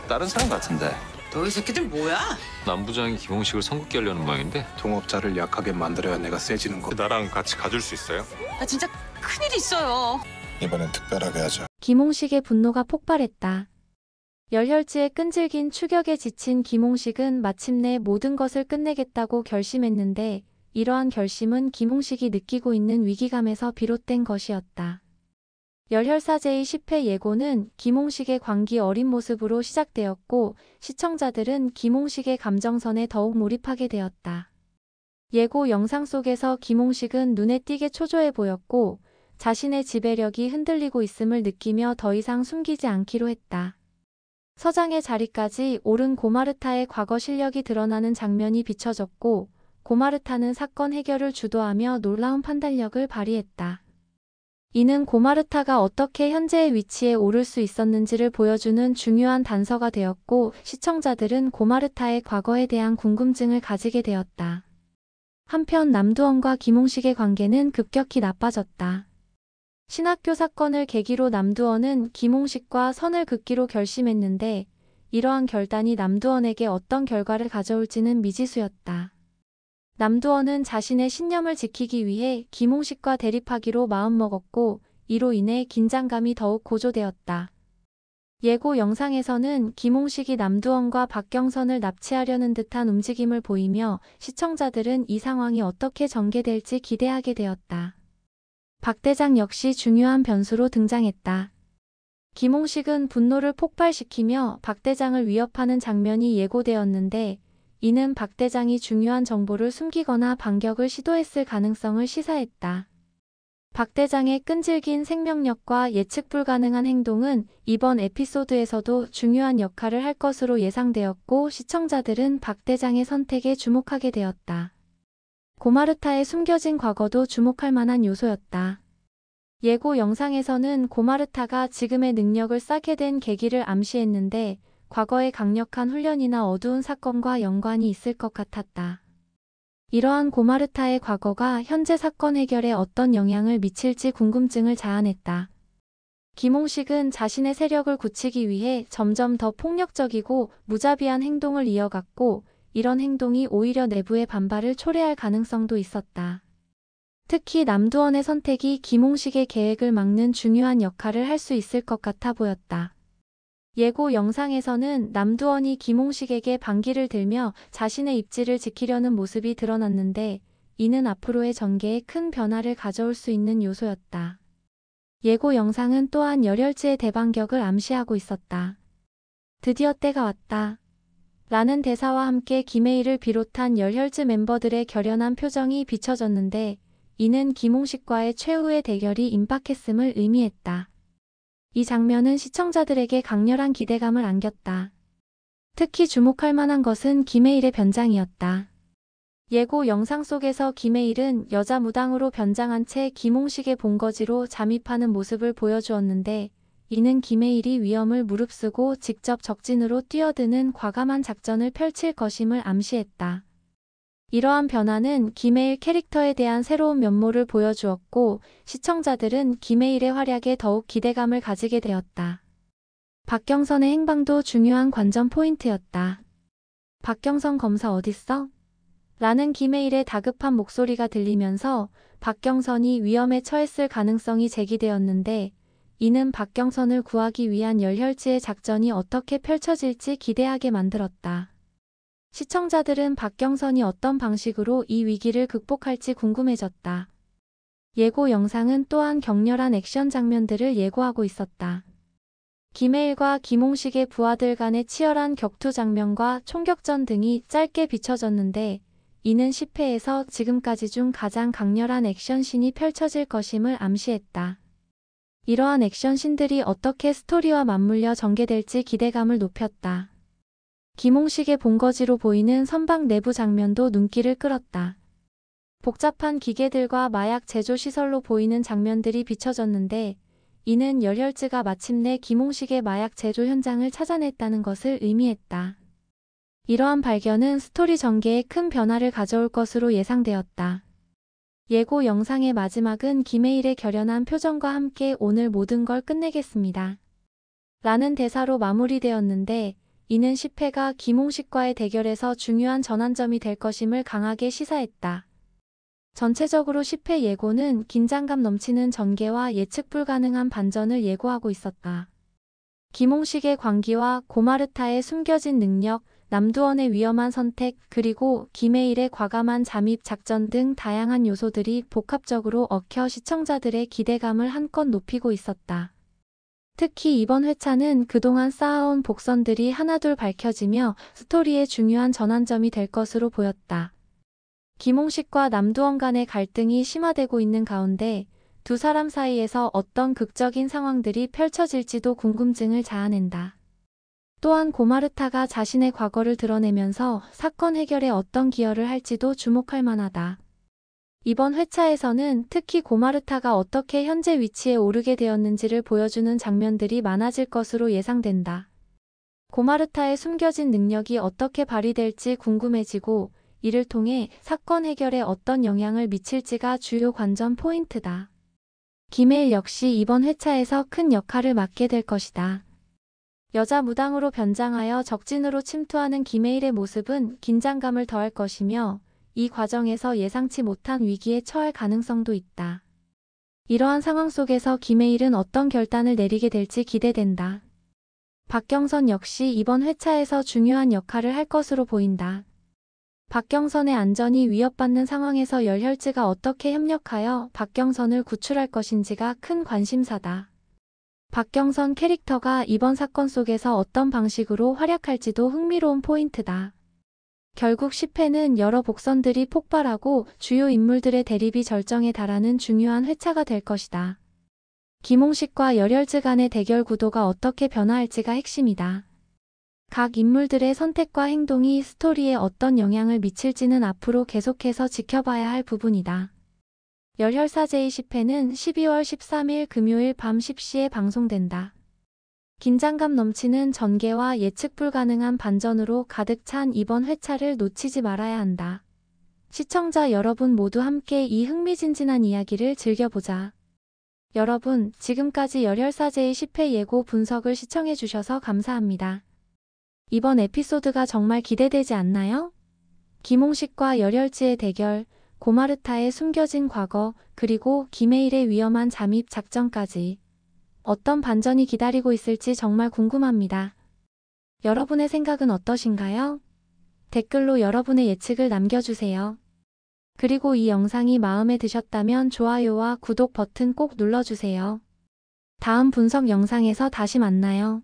다른 사람 같은데. 너희 새끼들 뭐야? 남부장이 김홍식을 선긋게 하려는 모양인데. 동업자를 약하게 만들어야 내가 세지는 거. 나랑 같이 가줄 수 있어요? 나 진짜 큰일 있어요. 이번엔 특별하게 하자. 김홍식의 분노가 폭발했다. 열혈지의 끈질긴 추격에 지친 김홍식은 마침내 모든 것을 끝내겠다고 결심했는데 이러한 결심은 김홍식이 느끼고 있는 위기감에서 비롯된 것이었다. 열혈사제의 10회 예고는 김홍식의 광기 어린 모습으로 시작되었고 시청자들은 김홍식의 감정선에 더욱 몰입하게 되었다. 예고 영상 속에서 김홍식은 눈에 띄게 초조해 보였고 자신의 지배력이 흔들리고 있음을 느끼며 더 이상 숨기지 않기로 했다. 서장의 자리까지 오른 고마르타의 과거 실력이 드러나는 장면이 비춰졌고 고마르타는 사건 해결을 주도하며 놀라운 판단력을 발휘했다. 이는 고마르타가 어떻게 현재의 위치에 오를 수 있었는지를 보여주는 중요한 단서가 되었고 시청자들은 고마르타의 과거에 대한 궁금증을 가지게 되었다. 한편 남두원과 김홍식의 관계는 급격히 나빠졌다. 신학교 사건을 계기로 남두원은 김홍식과 선을 긋기로 결심했는데 이러한 결단이 남두원에게 어떤 결과를 가져올지는 미지수였다. 남두원은 자신의 신념을 지키기 위해 김홍식과 대립하기로 마음먹었고 이로 인해 긴장감이 더욱 고조되었다. 예고 영상에서는 김홍식이 남두원과 박경선을 납치하려는 듯한 움직임을 보이며 시청자들은 이 상황이 어떻게 전개될지 기대하게 되었다. 박 대장 역시 중요한 변수로 등장했다. 김홍식은 분노를 폭발시키며 박 대장을 위협하는 장면이 예고되었는데 이는 박 대장이 중요한 정보를 숨기거나 반격을 시도했을 가능성을 시사했다. 박 대장의 끈질긴 생명력과 예측 불가능한 행동은 이번 에피소드에서도 중요한 역할을 할 것으로 예상되었고 시청자들은 박 대장의 선택에 주목하게 되었다. 고마르타의 숨겨진 과거도 주목할 만한 요소였다. 예고 영상에서는 고마르타가 지금의 능력을 쌓게 된 계기를 암시했는데 과거의 강력한 훈련이나 어두운 사건과 연관이 있을 것 같았다. 이러한 고마르타의 과거가 현재 사건 해결에 어떤 영향을 미칠지 궁금증을 자아냈다. 김홍식은 자신의 세력을 굳히기 위해 점점 더 폭력적이고 무자비한 행동을 이어갔고 이런 행동이 오히려 내부의 반발을 초래할 가능성도 있었다. 특히 남두원의 선택이 김홍식의 계획을 막는 중요한 역할을 할 수 있을 것 같아 보였다. 예고 영상에서는 남두원이 김홍식에게 반기를 들며 자신의 입지를 지키려는 모습이 드러났는데 이는 앞으로의 전개에 큰 변화를 가져올 수 있는 요소였다. 예고 영상은 또한 열혈지의 대반격을 암시하고 있었다. 드디어 때가 왔다. 라는 대사와 함께 김혜일을 비롯한 열혈즈 멤버들의 결연한 표정이 비춰졌는데 이는 김홍식과의 최후의 대결이 임박했음을 의미했다. 이 장면은 시청자들에게 강렬한 기대감을 안겼다. 특히 주목할 만한 것은 김혜일의 변장이었다. 예고 영상 속에서 김혜일은 여자 무당으로 변장한 채 김홍식의 본거지로 잠입하는 모습을 보여주었는데 이는 김혜일이 위험을 무릅쓰고 직접 적진으로 뛰어드는 과감한 작전을 펼칠 것임을 암시했다. 이러한 변화는 김혜일 캐릭터에 대한 새로운 면모를 보여주었고 시청자들은 김혜일의 활약에 더욱 기대감을 가지게 되었다. 박경선의 행방도 중요한 관전 포인트였다. 박경선 검사 어딨어? 라는 김혜일의 다급한 목소리가 들리면서 박경선이 위험에 처했을 가능성이 제기되었는데 이는 박경선을 구하기 위한 열혈지의 작전이 어떻게 펼쳐질지 기대하게 만들었다. 시청자들은 박경선이 어떤 방식으로 이 위기를 극복할지 궁금해졌다. 예고 영상은 또한 격렬한 액션 장면들을 예고하고 있었다. 김혜일과 김홍식의 부하들 간의 치열한 격투 장면과 총격전 등이 짧게 비춰졌는데 이는 10회에서 지금까지 중 가장 강렬한 액션씬이 펼쳐질 것임을 암시했다. 이러한 액션씬들이 어떻게 스토리와 맞물려 전개될지 기대감을 높였다. 김홍식의 본거지로 보이는 선박 내부 장면도 눈길을 끌었다. 복잡한 기계들과 마약 제조 시설로 보이는 장면들이 비춰졌는데 이는 열혈즈가 마침내 김홍식의 마약 제조 현장을 찾아냈다는 것을 의미했다. 이러한 발견은 스토리 전개에 큰 변화를 가져올 것으로 예상되었다. 예고 영상의 마지막은 김혜일의 결연한 표정과 함께 오늘 모든 걸 끝내겠습니다. 라는 대사로 마무리되었는데 이는 10회가 김홍식과의 대결에서 중요한 전환점이 될 것임을 강하게 시사했다. 전체적으로 10회 예고는 긴장감 넘치는 전개와 예측 불가능한 반전을 예고하고 있었다. 김홍식의 광기와 고마르타의 숨겨진 능력, 남두원의 위험한 선택, 그리고 김해일의 과감한 잠입 작전 등 다양한 요소들이 복합적으로 얽혀 시청자들의 기대감을 한껏 높이고 있었다. 특히 이번 회차는 그동안 쌓아온 복선들이 하나둘 밝혀지며 스토리의 중요한 전환점이 될 것으로 보였다. 김홍식과 남두원 간의 갈등이 심화되고 있는 가운데 두 사람 사이에서 어떤 극적인 상황들이 펼쳐질지도 궁금증을 자아낸다. 또한 고마르타가 자신의 과거를 드러내면서 사건 해결에 어떤 기여를 할지도 주목할 만하다. 이번 회차에서는 특히 고마르타가 어떻게 현재 위치에 오르게 되었는지를 보여주는 장면들이 많아질 것으로 예상된다. 고마르타의 숨겨진 능력이 어떻게 발휘될지 궁금해지고 이를 통해 사건 해결에 어떤 영향을 미칠지가 주요 관전 포인트다. 김해일 역시 이번 회차에서 큰 역할을 맡게 될 것이다. 여자 무당으로 변장하여 적진으로 침투하는 김해일의 모습은 긴장감을 더할 것이며 이 과정에서 예상치 못한 위기에 처할 가능성도 있다. 이러한 상황 속에서 김해일은 어떤 결단을 내리게 될지 기대된다. 박경선 역시 이번 회차에서 중요한 역할을 할 것으로 보인다. 박경선의 안전이 위협받는 상황에서 열혈즈가 어떻게 협력하여 박경선을 구출할 것인지가 큰 관심사다. 박경선 캐릭터가 이번 사건 속에서 어떤 방식으로 활약할지도 흥미로운 포인트다. 결국 10회는 여러 복선들이 폭발하고 주요 인물들의 대립이 절정에 달하는 중요한 회차가 될 것이다. 김홍식과 열혈즈 간의 대결 구도가 어떻게 변화할지가 핵심이다. 각 인물들의 선택과 행동이 스토리에 어떤 영향을 미칠지는 앞으로 계속해서 지켜봐야 할 부분이다. 열혈사제의 10회는 12월 13일 금요일 밤 10시에 방송된다. 긴장감 넘치는 전개와 예측 불가능한 반전으로 가득 찬 이번 회차를 놓치지 말아야 한다. 시청자 여러분 모두 함께 이 흥미진진한 이야기를 즐겨보자. 여러분, 지금까지 열혈사제의 10회 예고 분석을 시청해주셔서 감사합니다. 이번 에피소드가 정말 기대되지 않나요? 김홍식과 열혈즈의 대결, 고마르타의 숨겨진 과거, 그리고 김해일의 위험한 잠입 작전까지 어떤 반전이 기다리고 있을지 정말 궁금합니다. 여러분의 생각은 어떠신가요? 댓글로 여러분의 예측을 남겨주세요. 그리고 이 영상이 마음에 드셨다면 좋아요와 구독 버튼 꼭 눌러주세요. 다음 분석 영상에서 다시 만나요.